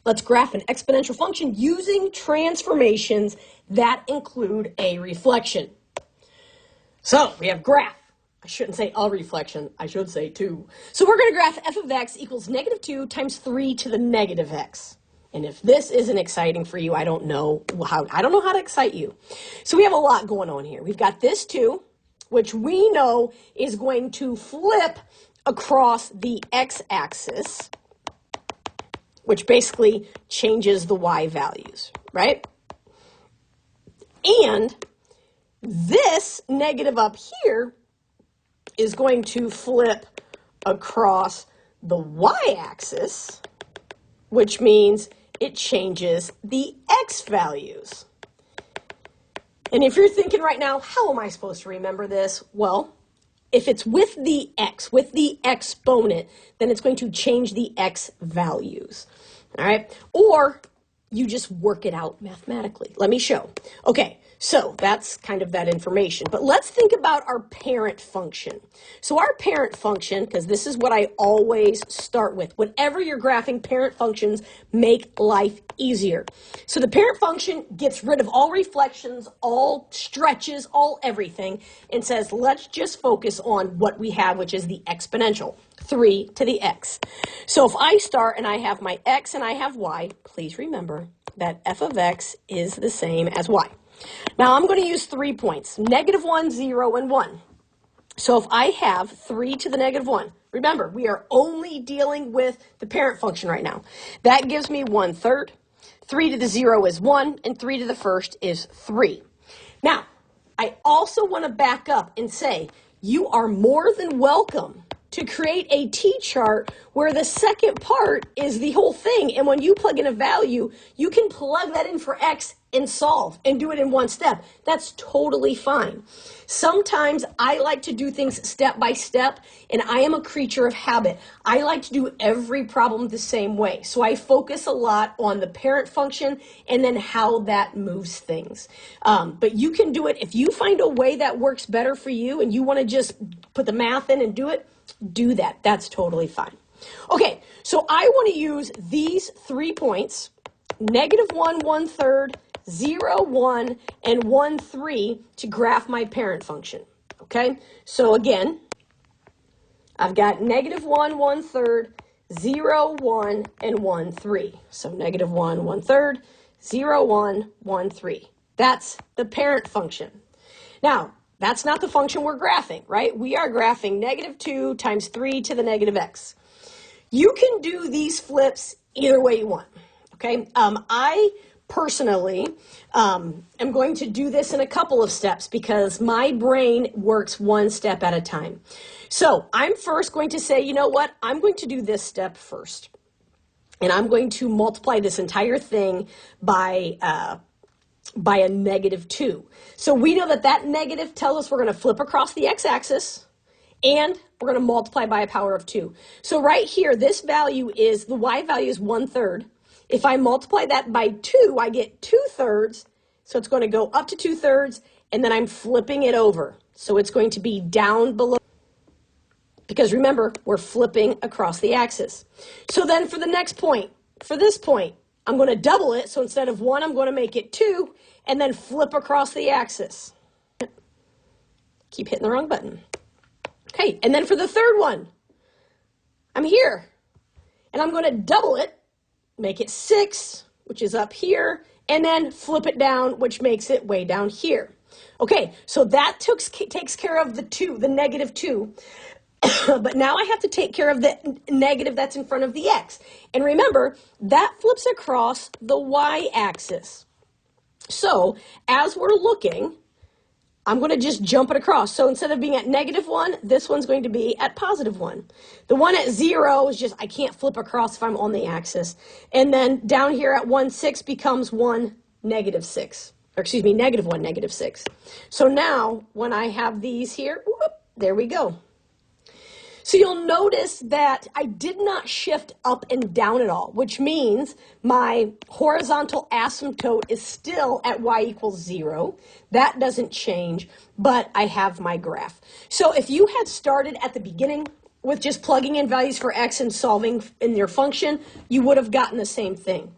Let's graph an exponential function using transformations that include a reflection. So we have graph. I shouldn't say a reflection. I should say 2. So we're going to graph f of x equals -2 times 3 to the negative x. And if this isn't exciting for you, I don't know how to excite you. So we have a lot going on here. We've got this 2, which we know is going to flip across the x-axis, which basically changes the y values, right? And this negative up here is going to flip across the y-axis, which means it changes the x values. And if you're thinking right now, how am I supposed to remember this? Well, if it's with the x, with the exponent, then it's going to change the x values, all right? Or you just work it out mathematically. Let me show. Okay, so that's kind of that information. But let's think about our parent function. So our parent function, because this is what I always start with. Whenever you're graphing, parent functions make life easier. So the parent function gets rid of all reflections, all stretches, all everything, and says, let's just focus on what we have, which is the exponential, 3 to the x. So if I start and I have my x and I have y, please remember that f of x is the same as y. Now I'm going to use 3 points, -1, 0, and 1. So if I have 3 to the -1, remember, we are only dealing with the parent function right now. That gives me 1/3. 3 to the 0 is 1, and 3 to the first is 3. Now, I also want to back up and say, you are more than welcome to create a t-chart where the second part is the whole thing. And when you plug in a value, you can plug that in for x and solve and do it in one step. That's totally fine. Sometimes I like to do things step by step, and I am a creature of habit. I like to do every problem the same way. So I focus a lot on the parent function and then how that moves things. But you can do it. If you find a way that works better for you and you want to just put the math in and do that. That's totally fine. Okay, so I want to use these 3 points, -1, 1/3, 0, 1, and 1, 3 to graph my parent function. Okay, so again, I've got -1, 1/3, 0, 1, and 1, 3. So -1, 1/3, 0, 1, 1, 3. That's the parent function. Now, that's not the function we're graphing, right? We are graphing -2 times 3 to the x. You can do these flips either way you want, okay? I personally am going to do this in a couple of steps because my brain works one step at a time. So I'm first going to say, you know what? I'm going to do this step first. And I'm going to multiply this entire thing by a -2. So we know that negative tells us we're going to flip across the x-axis and we're going to multiply by a power of 2. So right here, this value is, the y value is 1/3. If I multiply that by 2, I get 2/3. So it's going to go up to 2/3 and then I'm flipping it over. So it's going to be down below, because remember, we're flipping across the axis. So then for the next point, for this point, I'm going to double it. So instead of 1, I'm going to make it 2 and then flip across the axis. Keep hitting the wrong button. Okay, and then for the third one, I'm here. And I'm going to double it, make it 6, which is up here, and then flip it down, which makes it way down here. Okay, so that takes care of the -2. But now I have to take care of the negative that's in front of the x. And remember, that flips across the y-axis. So as we're looking, I'm going to just jump it across. So instead of being at -1, this one's going to be at +1. The one at 0 is just, I can't flip across if I'm on the axis. And then down here at 1, 6 becomes 1, -6. Or excuse me, -1, -6. So now when I have these here, whoop, there we go. So you'll notice that I did not shift up and down at all, which means my horizontal asymptote is still at y equals 0. That doesn't change, but I have my graph. So if you had started at the beginning with just plugging in values for x and solving in your function, you would have gotten the same thing.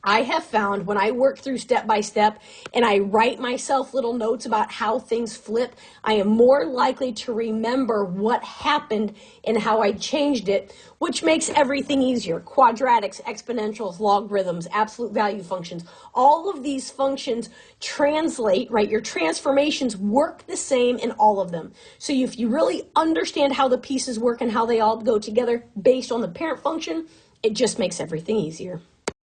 I have found when I work through step by step and I write myself little notes about how things flip, I am more likely to remember what happened and how I changed it, which makes everything easier. Quadratics, exponentials, logarithms, absolute value functions, all of these functions translate, right? Your transformations work the same in all of them. So if you really understand how the pieces work and how they all go together based on the parent function, it just makes everything easier.